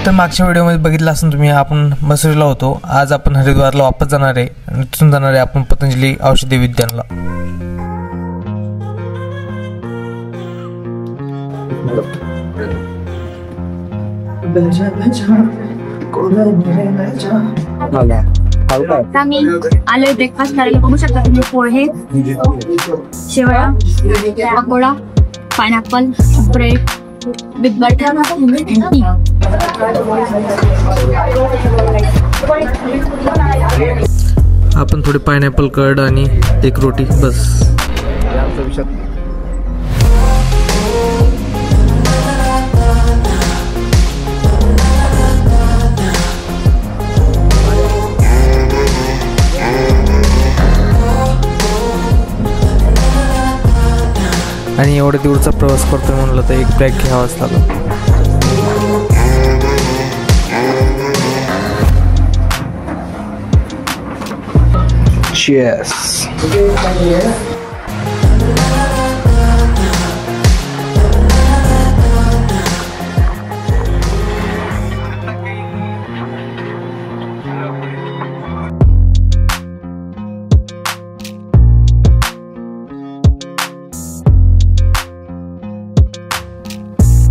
तर मागच्या व्हिडिओमध्ये बघितलं असून तुम्ही, आपण मसुरीला होतो. आज आपण हरिद्वारला वापस जाणार आहे आणि तिथून जाणार आहे आपण पतंजली औषधी विज्ञानला. आम्ही आलोय ब्रेकफास्ट करायला. बघू शकता तुम्ही, पोहे, शेवया, pakoda, pineapple, bread with butter and tea. आपण थोडे पायनॅपल कर्ड आणि एक रोटी बस. आणि एवढ्या दूरचा प्रवास करतोय म्हणलं तर एक ब्रेक घ्यावाच लागला. Cheers.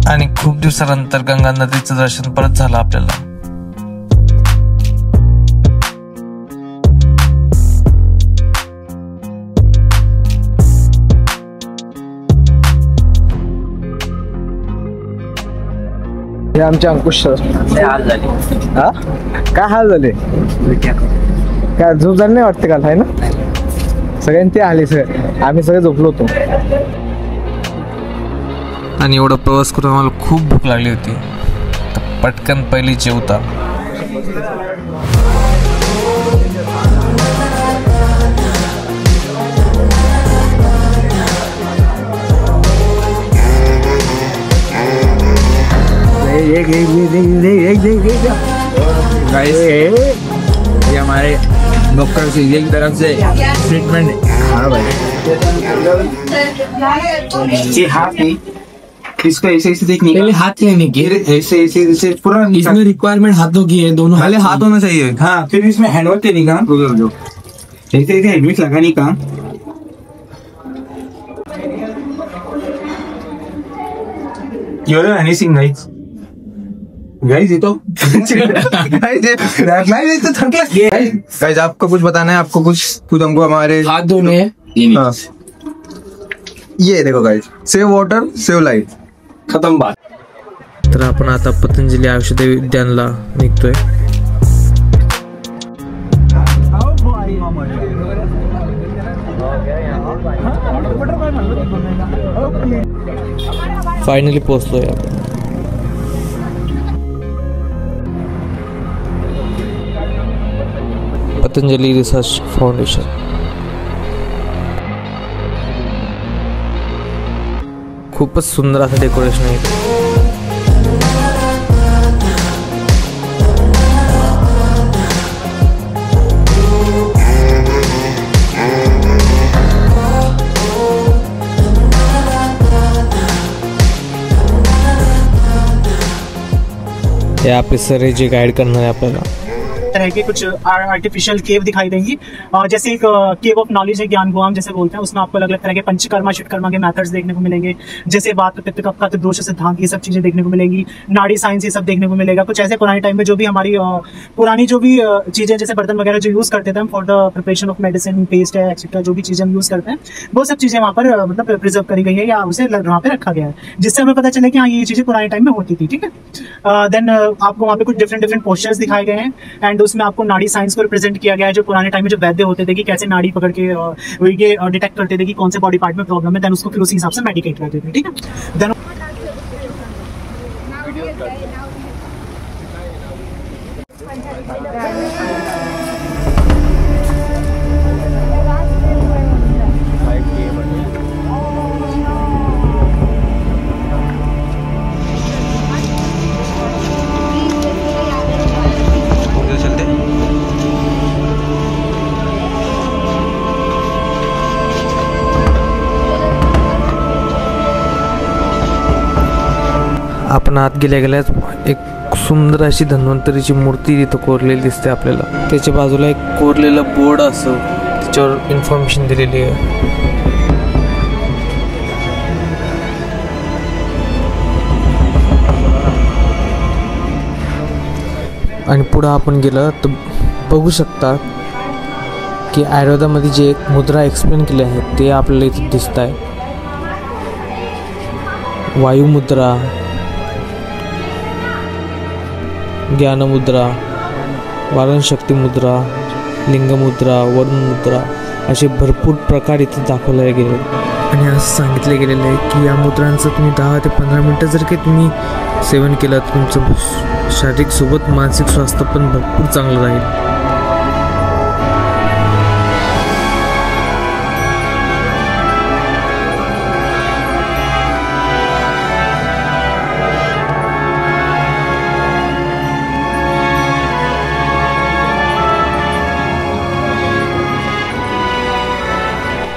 आणि खूप दिवसानंतर गंगा नदीचं दर्शन परत झालं आपल्याला. हे आमचे अंकुश सर. हाल झाले. हा काय हाल झाले? काय झोप झाली नाही वाटते काल, आहे ना? सगळ्यांनी आले सगळे, आम्ही सगळे झोपलो होतो. आणि एवढा प्रवास करून आम्हाला खूप भूक लागली होती. तर पटकन पहिली जेवता. ये हमारे डॉक्टर से की तरफ से ट्रीटमेंट है. हाँ भाई, ये हाथ नहीं, इसको ऐसे ऐसे देखने पहले हाथ लेने की, ऐसे ऐसे ऐसे पूरा इसमें रिक्वायरमेंट हाथों की है, दोनों पहले हाथ होना चाहिए. हाँ, फिर इसमें हैंडवर्क देने का, ऐसे ऐसे हेलमेट लगाने का. You're anything guys. गाइस ये तो गाइस आपको कुछ बताना है, आपको कुछ हमको हमारे हाथ धोने हैं. हाँ. ये देखो guys, save water save life. खत्म बात. तर आपण आता पतंजली औषधी विज्ञानला निघतोय. फायनली पोहोचलोय आपण. Patanjali research foundation. खूपच सुंदर असं डेकोरेशन आहे. हे आपले सर आहे जे गाईड करणार आहे आपल्याला. तरह के कुछ आर्टिफिशियल केव दिखाई देंगी. जैसे एक केव ऑफ नॉलेज है, ज्ञान गुआम जैसे बोलते हैं, उसमें आपको अलग अलग तरह के पंचकर्मा शिवकर्मा के मेथड्स देखने को मिलेंगे. जैसे बात पित्त कफ दोष सिद्धांत, ये सब चीजें देखने को मिलेंगी. नाड़ी साइंस ये सब देखने को मिलेगा. कुछ ऐसे पुराने टाइम में जो भी हमारी पुरानी जो भी चीजें, जैसे बर्तन वगैरह जो यूज करते थे हम for the preparation of medicine, paste है एक्सेट्रा, जो भी चीजें हम यूज करते हैं, वो सब चीजें वहाँ पर मतलब प्रिजर्व करी गई है या उसे वहाँ पे रखा गया है, जिससे हमें पता चले कि हाँ ये चीजें पुराने टाइम में होती थी. ठीक है. देन आपको वहाँ पे कुछ डिफरेंट पोस्चर्स दिखाए गए हैं एंड उसमें आपको नाड़ी साइंस को रिप्रेजेंट किया गया है. जो पुराने टाइम में जो वैद्य होते थे कि कैसे नाड़ी पकड़ के ये डिटेक्ट करते थे कि कौन से बॉडी पार्ट में प्रॉब्लम है, देन उसको फिर उसी हिसाब से मेडिकेट करते थे. ठीक है. देन आपण आत गेल्या गेल्याच एक सुंदर अशी धन्वंतरीची मूर्ती तिथं कोरलेली दिसते आपल्याला. त्याच्या बाजूला एक कोरलेलं बोर्ड असं त्याच्यावर इन्फॉर्मेशन दिलेली आहे. आणि पुढं आपण गेलं तर बघू शकता की आयुर्वेदामध्ये जे एक मुद्रा एक्सप्लेन केली आहे ते आपल्याला इथे दिसत आहे. वायुमुद्रा, ज्ञानमुद्रा, वारणशक्ती मुद्रा, लिंगमुद्रा, वरुणमुद्रा असे भरपूर प्रकार इथे दाखवले गेले. आणि असं सांगितले गेलेलं आहे की या मुद्रांचं तुम्ही 10 ते 15 मिनटं जर काही तुम्ही सेवन केलं तर तुमचं शारीरिक सोबत मानसिक स्वास्थ्य पण भरपूर चांगलं राहील.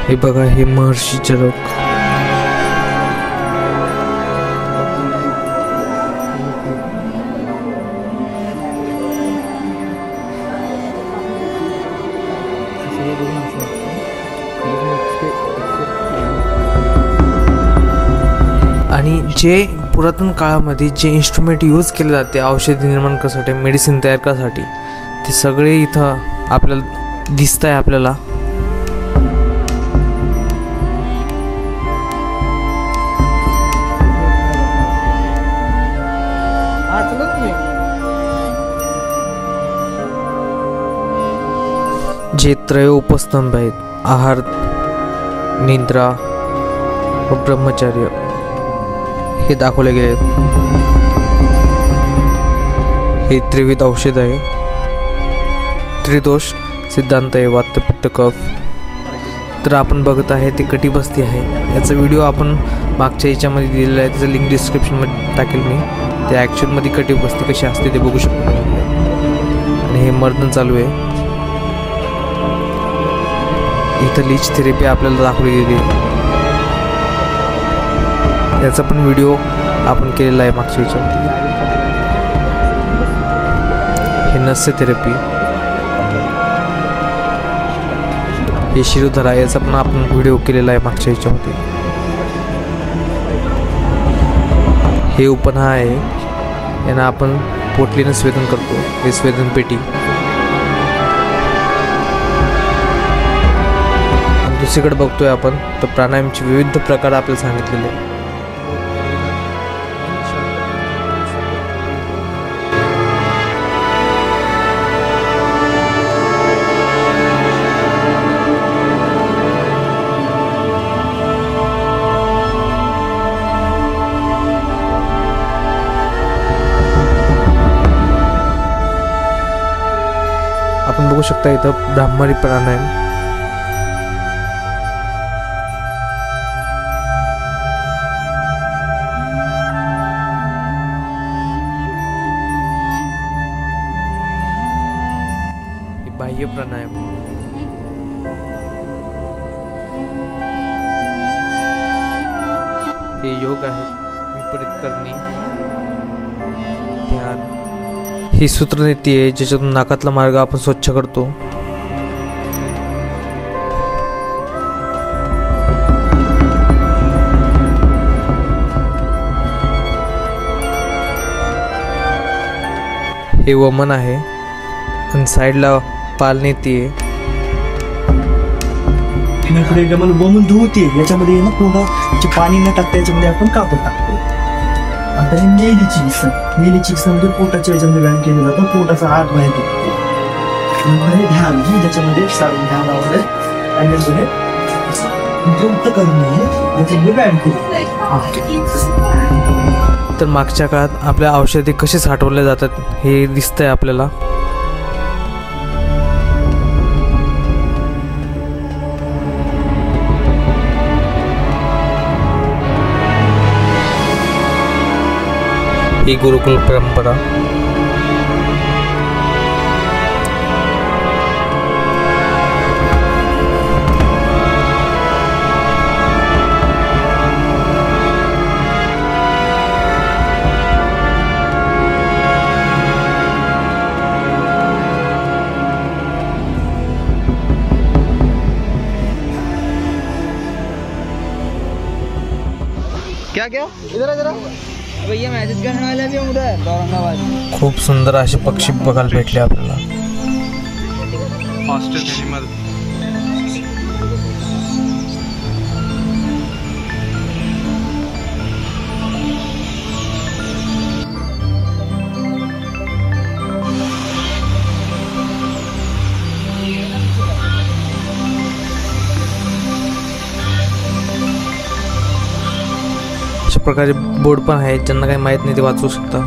हे बघा, हे महर्षी चरक. आणि जे पुरातन काळामध्ये जे इन्स्ट्रुमेंट यूज केले जाते औषधी निर्माण करण्यासाठी, मेडिसिन तयार करण्यासाठी, ते सगळे इथं आपल्याला दिसत आहे आपल्याला. जे त्रय उपस्तंभ आहेत, आहार, निद्रा व ब्रह्मचर्य, हे दाखवले गेले आहेत. हे त्रिविध औषध आहे. त्रिदोष सिद्धांत आहे, वात, पित्त, कफ. तर आपण बघत आहे ते कटिबस्ती आहे. याचा व्हिडिओ आपण मागच्या याच्यामध्ये दिलेला आहे, त्याचं लिंक डिस्क्रिप्शनमध्ये टाकेल मी. ते ॲक्च्युअलमध्ये कटिबस्ती कशी असते ते बघू शकतो. आणि हे मर्दन चालू आहे. इथं लीच थेरपी आपल्याला दाखवली गेली. याचा पण व्हिडिओ आपण केलेला आहे मागच्या याच्यामध्ये. हे नस्य थेरपी, हे शिरोधरा, याचा पण आपण व्हिडिओ केलेला आहे मागच्या याच्यामध्ये. हे उपना आहे, यांना आपण पोटलीनं स्वेदन करतो. हे स्वेदन पेटी. दुसरीकडे बघतोय आपण तर प्राणायामचे विविध प्रकार आपल्याला सांगितलेले. आपण बघू शकता इथं ब्राह्मरी प्राणायाम. बाह्य प्राणायाम. हे योग आहे, विपरीत करणे, ध्यान. ही सूत्रनीती आहे ज्याच्यातून नाकातला मार्ग आपण स्वच्छ करतो. हे वमन आहे आणि साईडला पालनीती आहे. पुढे डबल वमन धुवते, याच्यामध्ये ना पोटाचे पाणी न टाकता याच्यामध्ये आपण कापूर टाकतो. आता हे मेली चिकित्सा म्हणजे पोटाच्या याच्यामध्ये व्यायाम केले जातं. पोटाचा आत बाहेर हे ध्यान, ज्याच्यामध्ये सारून ध्यानामध्ये व्यायाम केले. तर मागच्या काळात आपल्या औषधी कसे साठवले जातात हे दिसतंय आपल्याला. ही गुरुकुल परंपरा. भैया मैसेज करने वाले भी उधर औरंगाबाद। खूप सुंदर असे पक्षी बघायला भेटले आपल्याला. अशा प्रकारचे बोर्ड पण आहेत, ज्यांना काही माहित नाही ते वाचू शकता.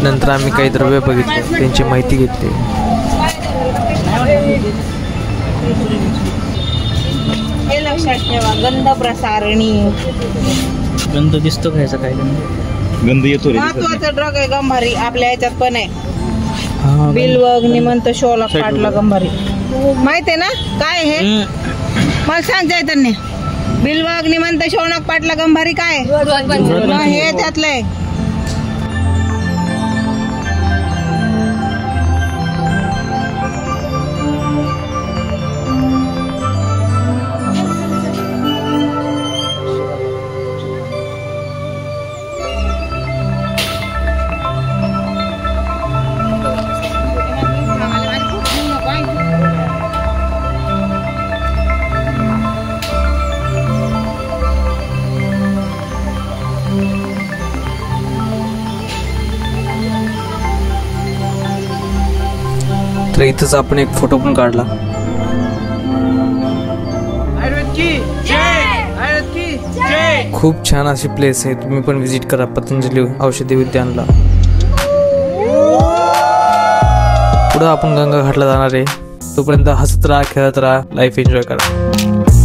नंतर आम्ही काही द्रव्य बघितले, त्यांची माहिती घेतली. हे लक्षात ठेवा, गंध प्रसारणी. गंध दिसतो घ्यायचा काय गंध येतो रे. महत्वाचं ड्रग आहे गंभारी, आपल्या ह्याच्यात पण आहे. बिल्वग निमंत शोलक पाटला गंभारी माहित आहे ना काय हे? मला सांग चैतन्य, बिल्वग निमंत शोनक पाटला गंभारी काय हे त्यातलं आहे. तर इथंच आपण एक फोटो पण काढला. खूप छान अशी प्लेस आहे, तुम्ही पण विजिट करा पतंजली औषधी उद्यानला. पुढे आपण गंगा घाटला जाणार आहे. तोपर्यंत हसत राहा, खेळत राहा, लाईफ एन्जॉय करा.